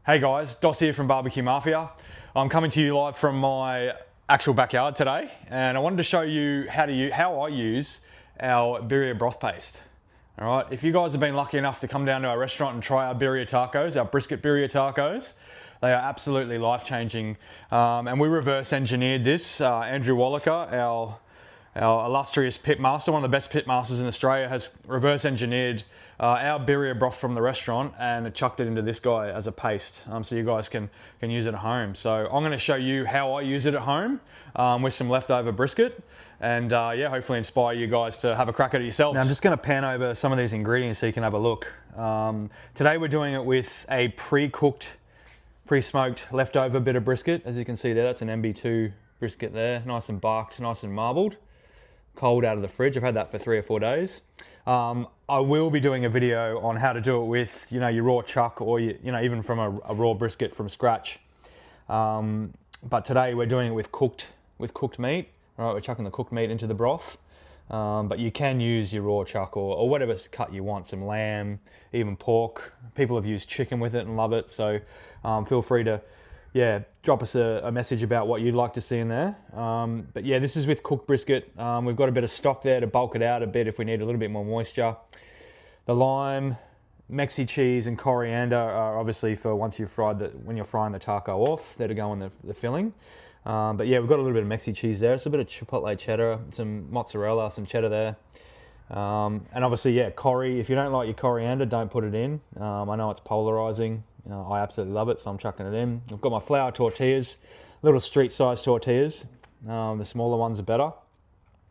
Hey guys, Dos here from Barbecue Mafia. I'm coming to you live from my actual backyard today, and I wanted to show you how I use our birria broth paste. All right, if you guys have been lucky enough to come down to our restaurant and try our birria tacos, our Brisket Birria Tacos, they are absolutely life-changing. And we reverse engineered this. Andrew Wallaker, our illustrious pit master, one of the best pit masters in Australia, has reverse engineered our birria broth from the restaurant and chucked it into this guy as a paste, so you guys can use it at home. So I'm going to show you how I use it at home with some leftover brisket, and yeah, hopefully inspire you guys to have a crack at it yourselves. Now I'm just going to pan over some of these ingredients so you can have a look. Today we're doing it with a pre-cooked, pre-smoked leftover bit of brisket. As you can see there, that's an MB2 brisket there, nice and barked, nice and marbled. Cold out of the fridge. I've had that for 3 or 4 days. I will be doing a video on how to do it with, your raw chuck, or even from a raw brisket from scratch. But today we're doing it with cooked meat. All right, we're chucking the cooked meat into the broth. But you can use your raw chuck or whatever cut you want, some lamb, even pork. People have used chicken with it and love it. So feel free to drop us a message about what you'd like to see in there. But yeah, this is with cooked brisket. We've got a bit of stock there to bulk it out a bit if we need a little bit more moisture. The lime, Mexi cheese and coriander are obviously for when you're frying the taco off, they're to go in the filling. But yeah, we've got a little bit of Mexi cheese there. It's a bit of chipotle cheddar, some mozzarella, some cheddar there. And obviously, yeah, cori. If you don't like your coriander, don't put it in. I know it's polarizing. I absolutely love it, so I'm chucking it in. I've got my flour tortillas, little street-sized tortillas. The smaller ones are better.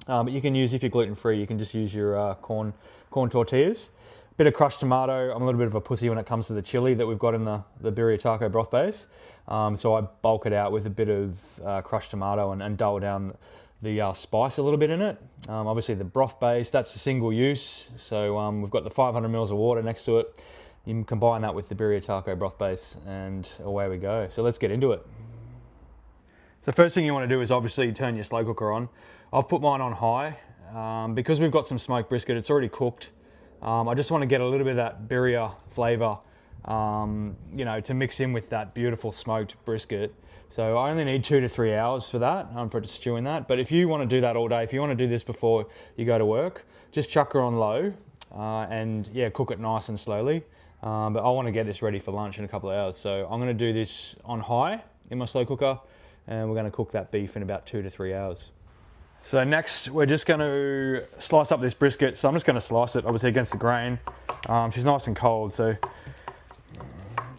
But you can use, if you're gluten-free, you can just use your corn tortillas. Bit of crushed tomato. I'm a little bit of a pussy when it comes to the chili that we've got in the birria taco broth base. So I bulk it out with a bit of crushed tomato and dull down the spice a little bit in it. Obviously the broth base, that's a single use. So we've got the 500 mils of water next to it. You can combine that with the birria taco broth base and away we go. So let's get into it. So first thing you want to do is obviously turn your slow cooker on. I've put mine on high because we've got some smoked brisket. It's already cooked. I just want to get a little bit of that birria flavor, to mix in with that beautiful smoked brisket. So I only need 2 to 3 hours for that, for it to stew in that. But if you want to do that all day, if you want to do this before you go to work, just chuck her on low and yeah, cook it nice and slowly. But I want to get this ready for lunch in a couple of hours. So I'm going to do this on high in my slow cooker, and we're going to cook that beef in about 2 to 3 hours. So next, we're just going to slice up this brisket. So I'm just going to slice it, obviously, against the grain. She's nice and cold, so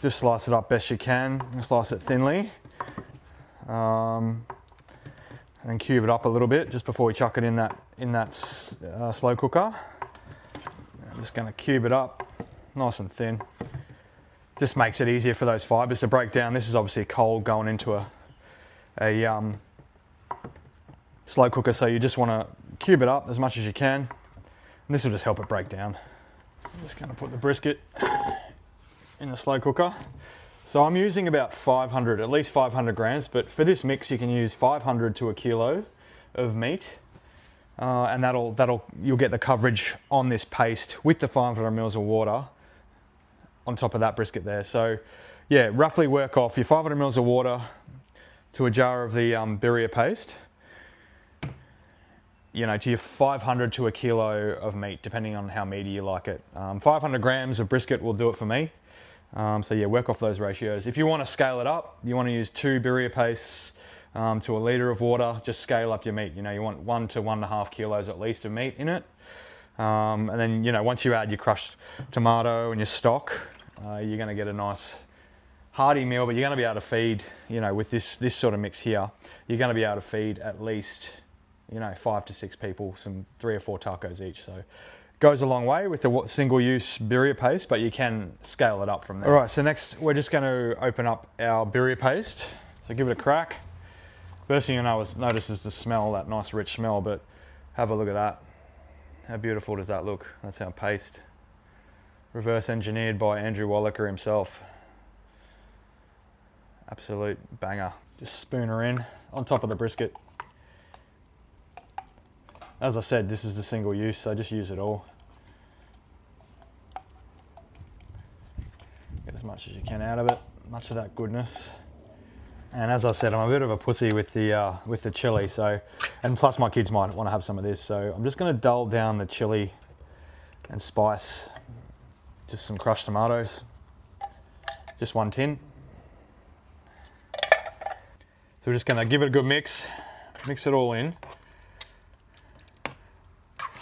just slice it up best you can. Slice it thinly. And cube it up a little bit just before we chuck it in that slow cooker. I'm just going to cube it up nice and thin. Just makes it easier for those fibers to break down. This is obviously cold going into a slow cooker, so you just want to cube it up as much as you can, and this will just help it break down. I'm just going to put the brisket in the slow cooker. So I'm using about at least 500 grams, but for this mix you can use 500 to a kilo of meat, and you'll get the coverage on this paste with the 500 mils of water on top of that brisket there. So yeah, roughly work off your 500 mils of water to a jar of the birria paste, to your 500 to a kilo of meat, depending on how meaty you like it. 500 grams of brisket will do it for me. So yeah, work off those ratios. If you want to scale it up, you want to use 2 birria pastes to a litre of water. Just scale up your meat. You want 1 to 1.5 kilos at least of meat in it. And then, once you add your crushed tomato and your stock, you're going to get a nice hearty meal, but you're going to be able to feed, with this sort of mix here, you're going to be able to feed at least, 5 to 6 people, some 3 or 4 tacos each. So it goes a long way with the single-use birria paste, but you can scale it up from there. All right, so next we're just going to open up our birria paste. So give it a crack. First thing you'll notice is the smell, that nice rich smell, but have a look at that. How beautiful does that look? That's our paste. Reverse engineered by Andrew Wallaker himself. Absolute banger. Just spoon her in on top of the brisket. As I said, this is the single use, so just use it all. Get as much as you can out of it. much of that goodness. And as I said, I'm a bit of a pussy with the chili, so, and plus my kids might want to have some of this, so I'm just going to dull down the chili and spice. Just some crushed tomatoes, just 1 tin. So we're just going to give it a good mix it all in.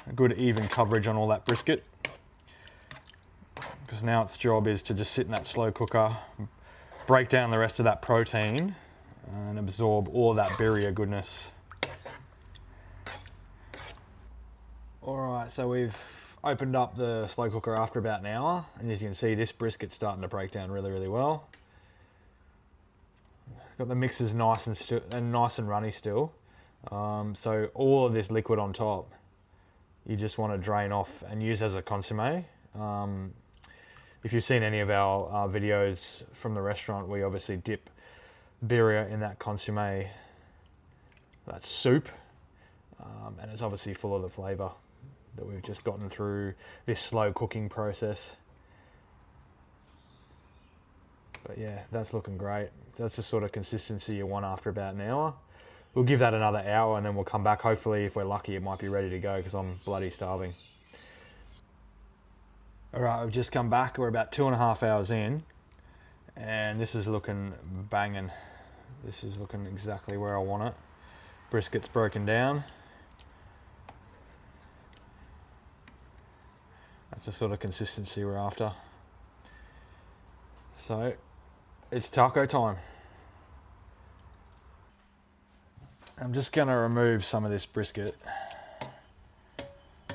A good even coverage on all that brisket, because now its job is to just sit in that slow cooker, break down the rest of that protein and absorb all that birria goodness. Alright, so we've opened up the slow cooker after about an hour, and as you can see, this brisket's starting to break down really, really well. Got the mixes nice and runny still. So all of this liquid on top, you just want to drain off and use as a consommé. If you've seen any of our videos from the restaurant, we obviously dip birria in that consommé, that soup, and it's obviously full of the flavour that we've just gotten through this slow cooking process. But yeah, that's looking great. That's the sort of consistency you want after about an hour. We'll give that another hour and then we'll come back. Hopefully, if we're lucky, it might be ready to go because I'm bloody starving. All right, we've just come back. We're about 2.5 hours in, and this is looking banging. This is looking exactly where I want it. Brisket's broken down. That's the sort of consistency we're after. So, it's taco time. I'm just going to remove some of this brisket,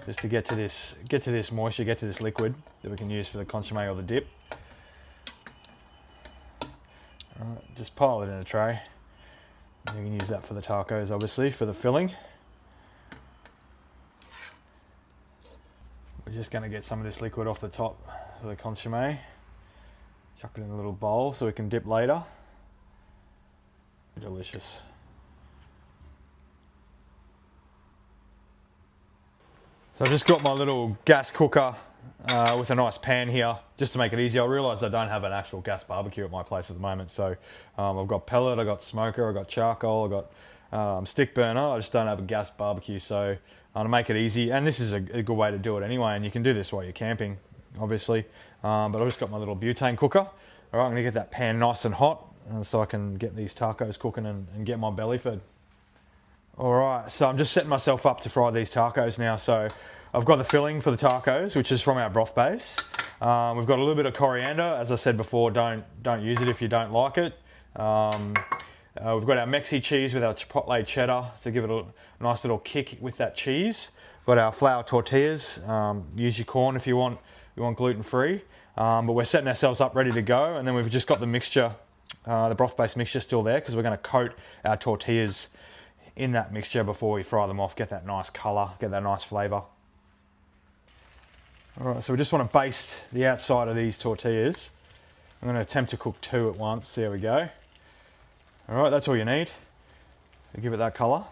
just to get to this moisture, get to this liquid that we can use for the consommé or the dip. Alright, just pile it in a tray. You can use that for the tacos, obviously, for the filling. We're just going to get some of this liquid off the top of the consommé. Chuck it in a little bowl so we can dip later. Delicious. So I've just got my little gas cooker with a nice pan here, just to make it easy. I realised I don't have an actual gas barbecue at my place at the moment, so I've got pellet, I've got smoker, I've got charcoal, I've got stick burner. I just don't have a gas barbecue, so to make it easy, and this is a good way to do it anyway, and you can do this while you're camping, obviously, but I've just got my little butane cooker. All right, I'm going to get that pan nice and hot so I can get these tacos cooking and get my belly fed. Alright, so I'm just setting myself up to fry these tacos now. So I've got the filling for the tacos, which is from our broth base. We've got a little bit of coriander. As I said before, don't use it if you don't like it. We've got our Mexi cheese with our chipotle cheddar to give it a nice little kick with that cheese. We've got our flour tortillas. Use your corn if you want gluten-free. But we're setting ourselves up ready to go, and then we've just got the mixture, the broth base mixture still there, because we're going to coat our tortillas in that mixture before we fry them off, get that nice colour, get that nice flavour. Alright, so we just want to baste the outside of these tortillas. I'm going to attempt to cook 2 at once. There we go. Alright, that's all you need to give it that colour.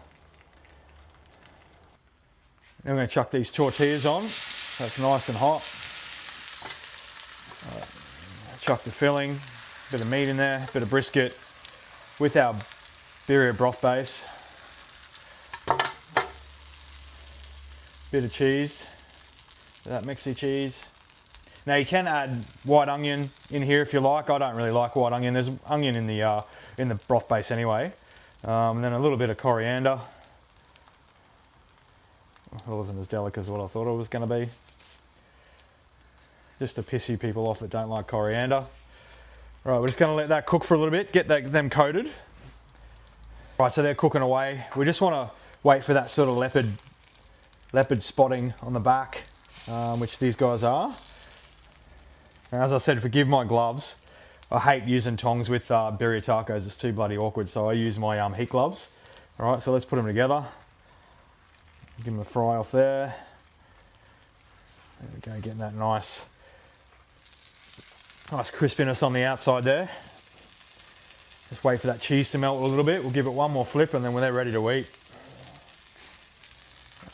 Now we're going to chuck these tortillas on, so it's nice and hot. Chuck the filling, bit of meat in there, bit of brisket with our birria broth base. Bit of cheese, that Mexi cheese. Now you can add white onion in here if you like. I don't really like white onion. There's onion in the broth base anyway. And then a little bit of coriander. It wasn't as delicate as what I thought it was going to be. Just to piss you people off that don't like coriander. Right, we're just going to let that cook for a little bit, get them coated. Right, so they're cooking away. We just want to wait for that sort of leopard spotting on the back, which these guys are. And as I said, forgive my gloves. I hate using tongs with birria tacos. It's too bloody awkward, so I use my heat gloves. All right, so let's put them together. Give them a fry off there. There we go, getting that nice crispiness on the outside there. Just wait for that cheese to melt a little bit. We'll give it one more flip, and then when they're ready to eat,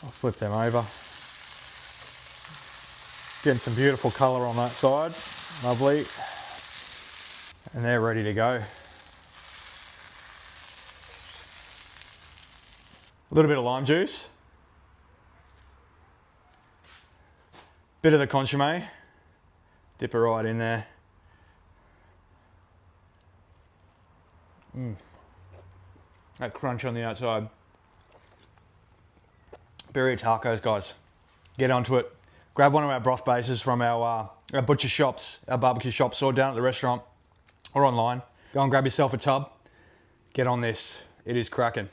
I'll flip them over. Getting some beautiful colour on that side. Lovely. And they're ready to go. A little bit of lime juice. Bit of the consomme. Dip it right in there. That crunch on the outside. Birria tacos, guys. Get onto it. Grab one of our broth bases from our butcher shops, our barbecue shops, or down at the restaurant or online. Go and grab yourself a tub. Get on this. It is cracking.